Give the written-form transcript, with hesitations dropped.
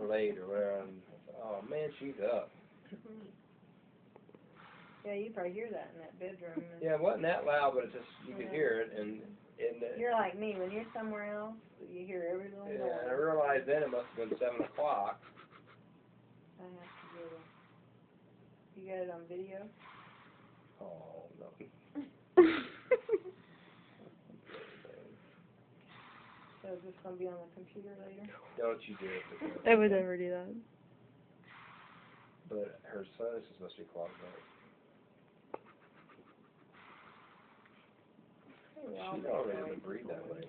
late or whatever. And, oh man, she's up. Yeah, you probably hear that in that bedroom. Yeah, it wasn't that loud, but it just you could hear it, and you're like me. When you're somewhere else, you hear every little noise. Yeah, and I realized then it must have been 7 o'clock. I have to get it. You got it on video? Oh no. So is this gonna be on the computer later? Don't you do it. I would never do that. But her sinus is supposed to be clogged up. She don't really ever breathe that way.